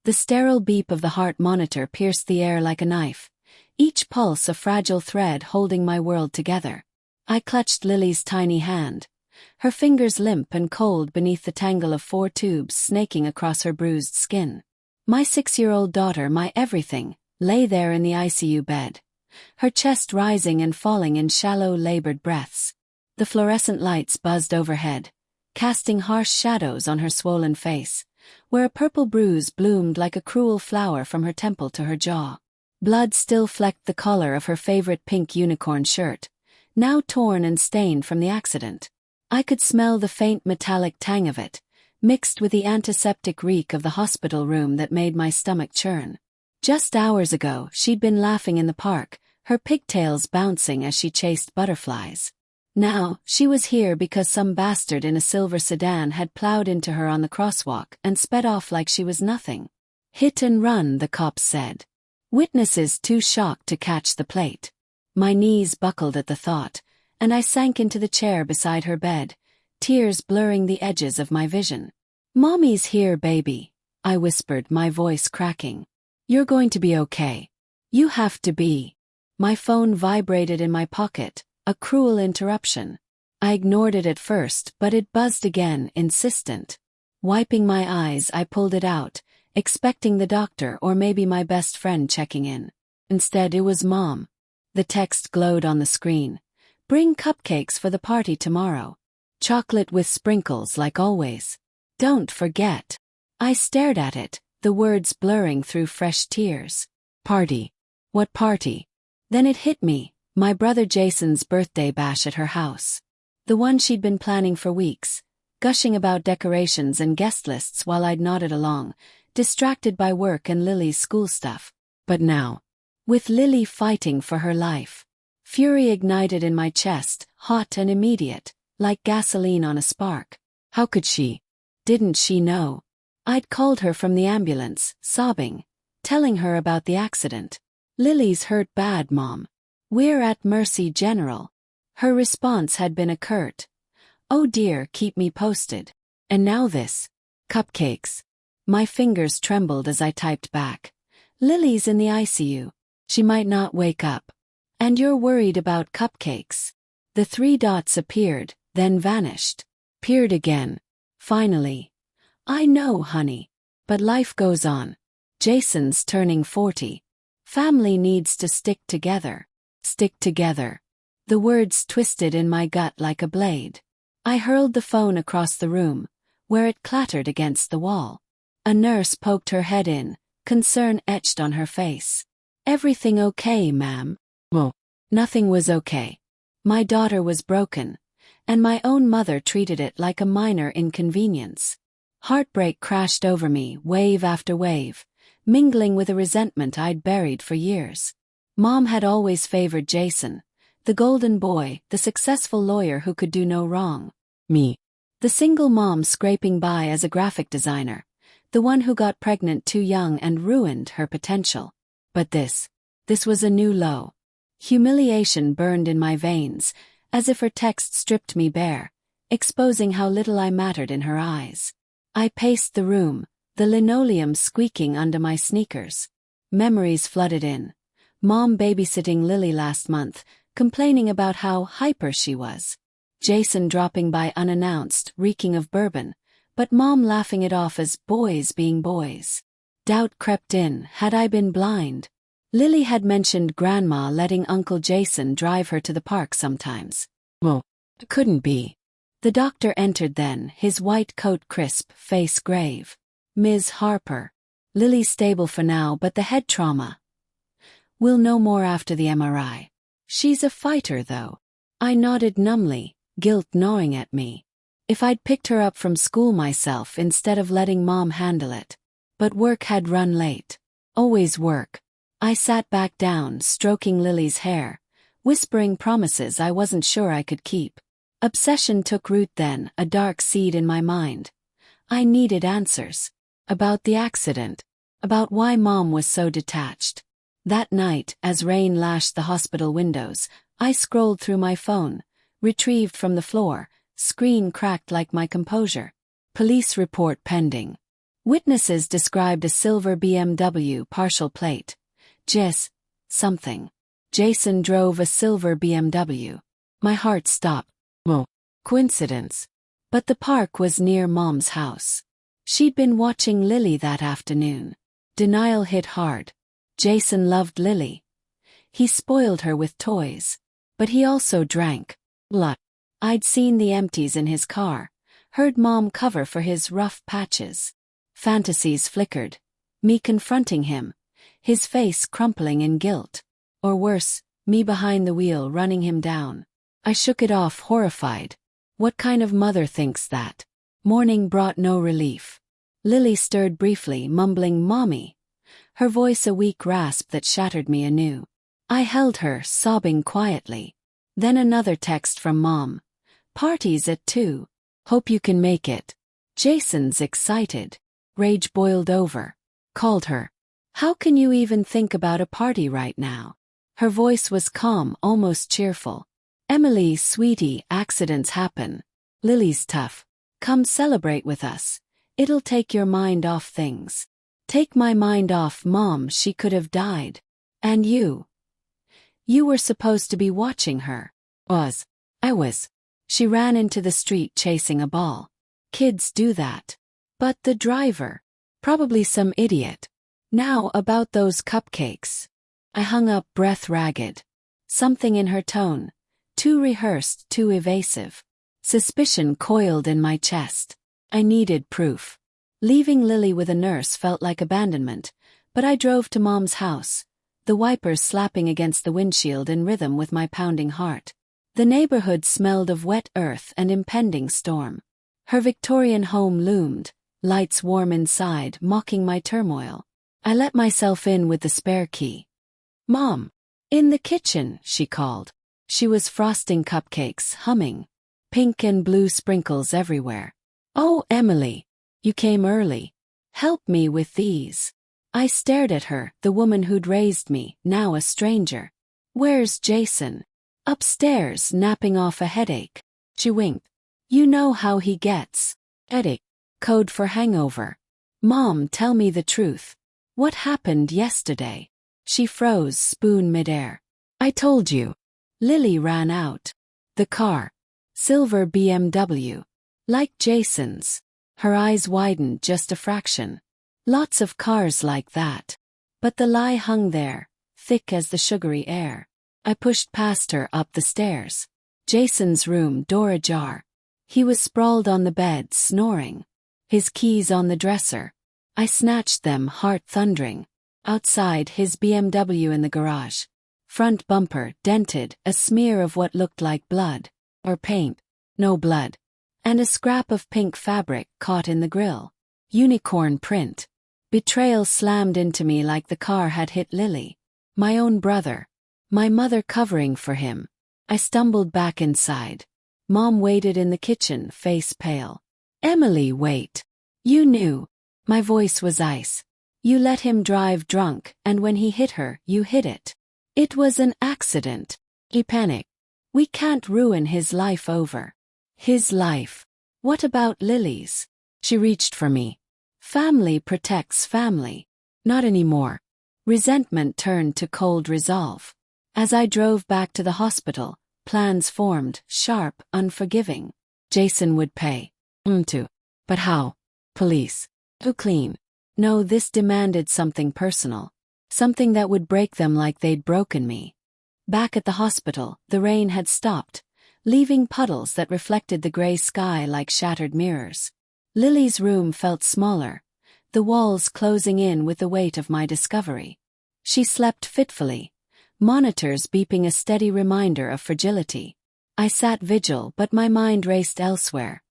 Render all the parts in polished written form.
The sterile beep of the heart monitor pierced the air like a knife, each pulse a fragile thread holding my world together. I clutched Lily's tiny hand, her fingers limp and cold beneath the tangle of 4 tubes snaking across her bruised skin. My 6-year-old daughter, my everything, lay there in the ICU bed, her chest rising and falling in shallow, labored breaths. The fluorescent lights buzzed overhead, casting harsh shadows on her swollen face, where a purple bruise bloomed like a cruel flower from her temple to her jaw. Blood still flecked the collar of her favorite pink unicorn shirt, now torn and stained from the accident. I could smell the faint metallic tang of it, mixed with the antiseptic reek of the hospital room that made my stomach churn. Just hours ago, she'd been laughing in the park, her pigtails bouncing as she chased butterflies. Now, she was here because some bastard in a silver sedan had plowed into her on the crosswalk and sped off like she was nothing. Hit and run, the cops said. Witnesses too shocked to catch the plate. My knees buckled at the thought, and I sank into the chair beside her bed, tears blurring the edges of my vision. "Mommy's here, baby," I whispered, my voice cracking. "You're going to be okay. You have to be." My phone vibrated in my pocket, a cruel interruption. I ignored it at first, but it buzzed again, insistent. Wiping my eyes, I pulled it out, expecting the doctor or maybe my best friend checking in. Instead, it was Mom. The text glowed on the screen. "Bring cupcakes for the party tomorrow. Chocolate with sprinkles like always. Don't forget." I stared at it, the words blurring through fresh tears. Party? What party? Then it hit me, my brother Jason's birthday bash at her house. The one she'd been planning for weeks, gushing about decorations and guest lists while I'd nodded along, distracted by work and Lily's school stuff. But now, with Lily fighting for her life, fury ignited in my chest, hot and immediate, like gasoline on a spark. How could she? Didn't she know? I'd called her from the ambulance, sobbing, telling her about the accident. "Lily's hurt bad, Mom. We're at Mercy General." Her response had been a curt, "Oh dear, keep me posted." And now this. Cupcakes. My fingers trembled as I typed back. "Lily's in the ICU. She might not wake up. And you're worried about cupcakes." The 3 dots appeared, then vanished. Peered again. Finally. "I know, honey. But life goes on. Jason's turning 40. Family needs to stick together." Stick together. The words twisted in my gut like a blade. I hurled the phone across the room, where it clattered against the wall. A nurse poked her head in, concern etched on her face. "Everything okay, ma'am?" Well, nothing was okay. My daughter was broken, and my own mother treated it like a minor inconvenience. Heartbreak crashed over me, wave after wave, mingling with a resentment I'd buried for years. Mom had always favored Jason, the golden boy, the successful lawyer who could do no wrong. Me, the single mom scraping by as a graphic designer, the one who got pregnant too young and ruined her potential. But this was a new low. Humiliation burned in my veins, as if her text stripped me bare, exposing how little I mattered in her eyes. I paced the room, the linoleum squeaking under my sneakers. Memories flooded in. Mom babysitting Lily last month, complaining about how hyper she was. Jason dropping by unannounced, reeking of bourbon, but Mom laughing it off as boys being boys. Doubt crept in, had I been blind? Lily had mentioned Grandma letting Uncle Jason drive her to the park sometimes. Well, it couldn't be. The doctor entered then, his white coat crisp, face grave. "Ms. Harper. Lily's stable for now, but the head trauma. We'll know more after the MRI. She's a fighter, though." I nodded numbly, guilt gnawing at me. If I'd picked her up from school myself instead of letting Mom handle it. But work had run late. Always work. I sat back down, stroking Lily's hair, whispering promises I wasn't sure I could keep. Obsession took root then, a dark seed in my mind. I needed answers. About the accident. About why Mom was so detached. That night, as rain lashed the hospital windows, I scrolled through my phone, retrieved from the floor, screen cracked like my composure. Police report pending. Witnesses described a silver BMW partial plate. Jess, something. Jason drove a silver BMW. My heart stopped. Oh, coincidence. But the park was near Mom's house. She'd been watching Lily that afternoon. Denial hit hard. Jason loved Lily. He spoiled her with toys. But he also drank. Blood. I'd seen the empties in his car, heard Mom cover for his rough patches. Fantasies flickered. Me confronting him, his face crumpling in guilt. Or worse, me behind the wheel running him down. I shook it off, horrified. What kind of mother thinks that? Morning brought no relief. Lily stirred briefly, mumbling "Mommy," her voice a weak rasp that shattered me anew. I held her, sobbing quietly. Then another text from Mom. "Parties at 2. Hope you can make it." Jason's excited. Rage boiled over. Called her. "How can you even think about a party right now?" Her voice was calm, almost cheerful. "Emily, sweetie, accidents happen. Lily's tough. Come celebrate with us. It'll take your mind off things." Take my mind off, Mom, she could have died. And you? You were supposed to be watching her. I was. She ran into the street chasing a ball. Kids do that. But the driver? Probably some idiot. Now about those cupcakes. I hung up, breath ragged. Something in her tone. Too rehearsed, too evasive. Suspicion coiled in my chest. I needed proof. Leaving Lily with a nurse felt like abandonment, but I drove to Mom's house, the wipers slapping against the windshield in rhythm with my pounding heart. The neighborhood smelled of wet earth and impending storm. Her Victorian home loomed, lights warm inside, mocking my turmoil. I let myself in with the spare key. "Mom!" "In the kitchen," she called. She was frosting cupcakes, humming. Pink and blue sprinkles everywhere. "Oh, Emily! You came early. Help me with these." I stared at her, the woman who'd raised me, now a stranger. "Where's Jason?" "Upstairs, napping off a headache." She winked. "You know how he gets. Headache. Code for hangover." "Mom, tell me the truth. What happened yesterday?" She froze, spoon midair. "I told you." Lily ran out. The car. Silver BMW. Like Jason's. Her eyes widened just a fraction. Lots of cars like that. But the lie hung there, thick as the sugary air. I pushed past her up the stairs. Jason's room, door ajar. He was sprawled on the bed, snoring. His keys on the dresser. I snatched them, heart thundering. Outside, his BMW in the garage. Front bumper, dented, a smear of what looked like blood. Or paint. No blood. And a scrap of pink fabric caught in the grill. Unicorn print. Betrayal slammed into me like the car had hit Lily. My own brother. My mother covering for him. I stumbled back inside. Mom waited in the kitchen, face pale. "Emily, wait. You knew." My voice was ice. "You let him drive drunk, and when he hit her, you hit it. It was an accident." He panicked. "We can't ruin his life over." His life. What about Lily's? She reached for me. Family protects family. Not anymore. Resentment turned to cold resolve. As I drove back to the hospital, plans formed, sharp, unforgiving. Jason would pay. To. But how? Police. Who clean? No, this demanded something personal. Something that would break them like they'd broken me. Back at the hospital, the rain had stopped, leaving puddles that reflected the gray sky like shattered mirrors. Lily's room felt smaller, the walls closing in with the weight of my discovery. She slept fitfully, monitors beeping a steady reminder of fragility. I sat vigil, but my mind raced elsewhere.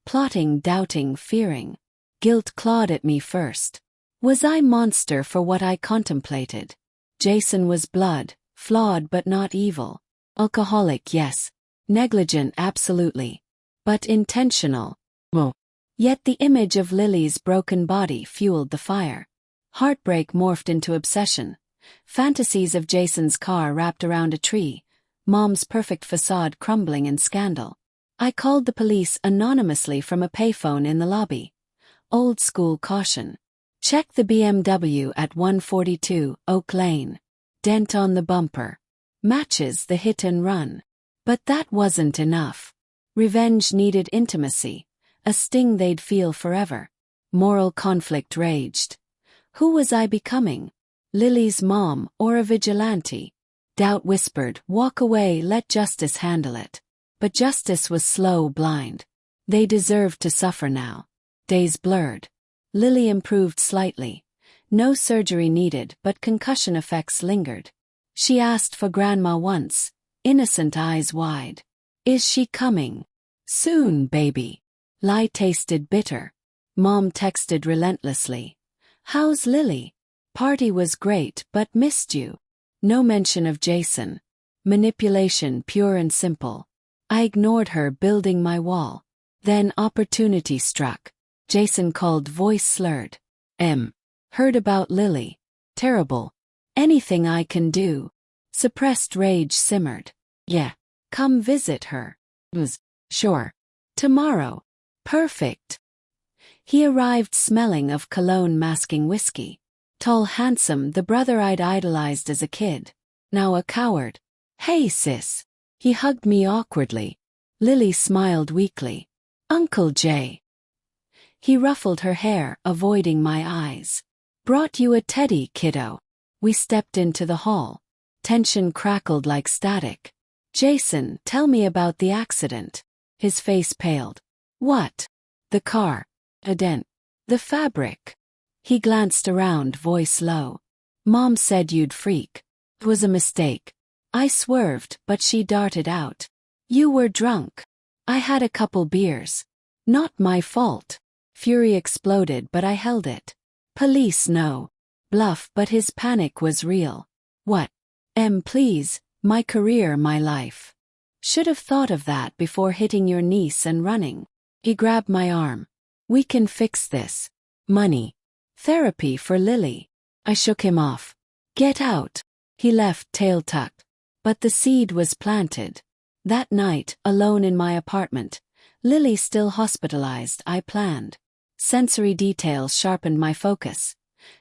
Plotting, doubting, fearing. Guilt clawed at me first. Was I monster for what I contemplated? Jason was blood, flawed but not evil. Alcoholic, yes. Negligent, absolutely. But intentional. Oh. Yet the image of Lily's broken body fueled the fire. Heartbreak morphed into obsession. Fantasies of Jason's car wrapped around a tree, Mom's perfect facade crumbling in scandal. I called the police anonymously from a payphone in the lobby. Old school caution. Check the BMW at 142 Oak Lane. Dent on the bumper. Matches the hit and run. But that wasn't enough. Revenge needed intimacy, a sting they'd feel forever. Moral conflict raged. Who was I becoming? Lily's mom or a vigilante? Doubt whispered, walk away, let justice handle it. But justice was slow, blind. They deserved to suffer now. Days blurred. Lily improved slightly. No surgery needed, but concussion effects lingered. She asked for Grandma once, innocent eyes wide. Is she coming? Soon, baby. Lie tasted bitter. Mom texted relentlessly. How's Lily? Party was great, but missed you. No mention of Jason. Manipulation pure and simple. I ignored her, building my wall. Then opportunity struck. Jason called, voice slurred. Heard about Lily. Terrible. Anything I can do. Suppressed rage simmered. Yeah. Come visit her. Sure. Tomorrow. Perfect. He arrived smelling of cologne masking whiskey. Tall, handsome, the brother I'd idolized as a kid. Now a coward. Hey sis. He hugged me awkwardly. Lily smiled weakly. Uncle Jay. He ruffled her hair, avoiding my eyes. Brought you a teddy, kiddo. We stepped into the hall. Tension crackled like static. Jason, tell me about the accident. His face paled. What? The car. A dent. The fabric. He glanced around, voice low. Mom said you'd freak. It was a mistake. I swerved, but she darted out. You were drunk. I had a couple beers. Not my fault. Fury exploded, but I held it. Police no. Bluff, but his panic was real. What? Please, my career, my life. Should have thought of that before hitting your niece and running. He grabbed my arm. We can fix this. Money. Therapy for Lily. I shook him off. Get out. He left, tail tucked. But the seed was planted. That night, alone in my apartment, Lily still hospitalized, I planned. Sensory details sharpened my focus.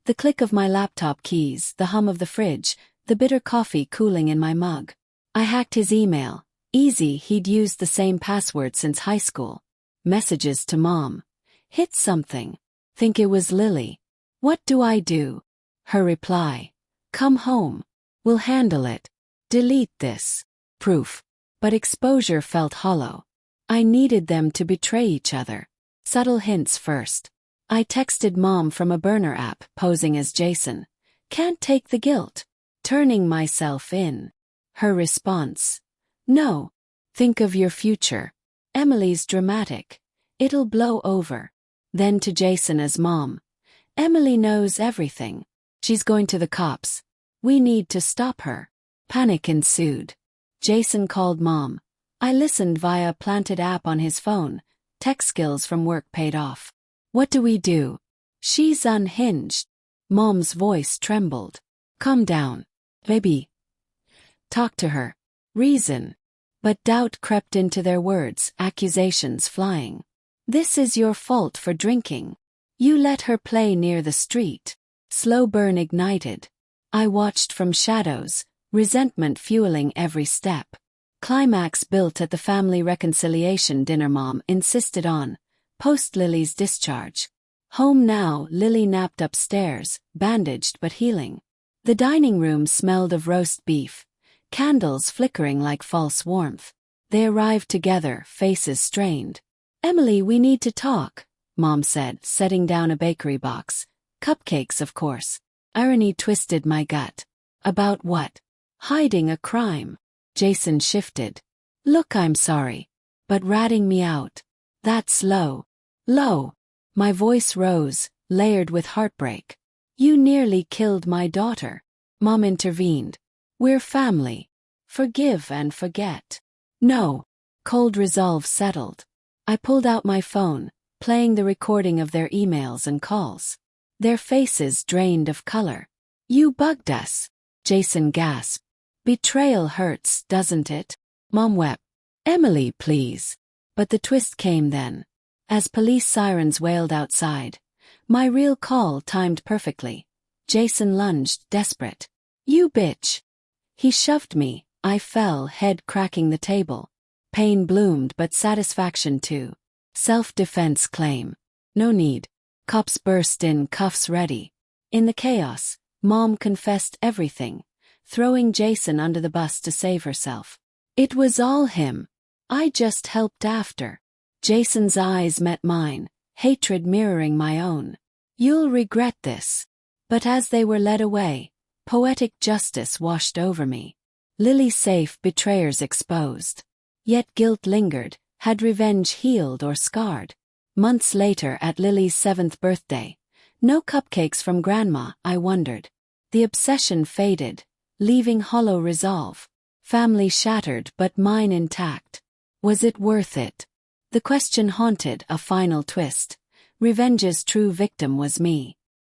The click of my laptop keys, the hum of the fridge, the bitter coffee cooling in my mug. I hacked his email. Easy, he'd used the same password since high school. Messages to Mom. Hit something. Think it was Lily. What do I do? Her reply. Come home. We'll handle it. Delete this. Proof. But exposure felt hollow. I needed them to betray each other. Subtle hints first. I texted Mom from a burner app, posing as Jason. Can't take the guilt. Turning myself in. Her response. No. Think of your future. Emily's dramatic. It'll blow over. Then to Jason as Mom. Emily knows everything. She's going to the cops. We need to stop her. Panic ensued. Jason called Mom. I listened via a planted app on his phone. Tech skills from work paid off. What do we do? She's unhinged. Mom's voice trembled. Calm down. Baby. Talk to her. Reason. But doubt crept into their words, accusations flying. This is your fault for drinking. You let her play near the street. Slow burn ignited. I watched from shadows, resentment fueling every step. Climax built at the family reconciliation dinner Mom insisted on, post Lily's discharge. Home now, Lily napped upstairs, bandaged but healing. The dining room smelled of roast beef, candles flickering like false warmth. They arrived together, faces strained. Emily, we need to talk, Mom said, setting down a bakery box. Cupcakes, of course. Irony twisted my gut. About what? Hiding a crime. Jason shifted. Look, I'm sorry. But ratting me out. That's low. Low. My voice rose, layered with heartbreak. You nearly killed my daughter. Mom intervened. We're family. Forgive and forget. No. Cold resolve settled. I pulled out my phone, playing the recording of their emails and calls. Their faces drained of color. You bugged us. Jason gasped. Betrayal hurts, doesn't it? Mom wept. Emily, please. But the twist came then. As police sirens wailed outside, my real call timed perfectly. Jason lunged, desperate. "You bitch!" He shoved me. I fell, head cracking the table. Pain bloomed, but satisfaction too. Self-defense claim. No need. Cops burst in, cuffs ready. In the chaos, Mom confessed everything, throwing Jason under the bus to save herself. It was all him. I just helped after. Jason's eyes met mine, hatred mirroring my own. "You'll regret this." But as they were led away, poetic justice washed over me. Lily safe, betrayers exposed. Yet guilt lingered. Had revenge healed or scarred? Months later, at Lily's 7th birthday, no cupcakes from Grandma, I wondered. The obsession faded, leaving hollow resolve. Family shattered, but mine intact. Was it worth it? The question haunted, a final twist. Revenge's true victim was me.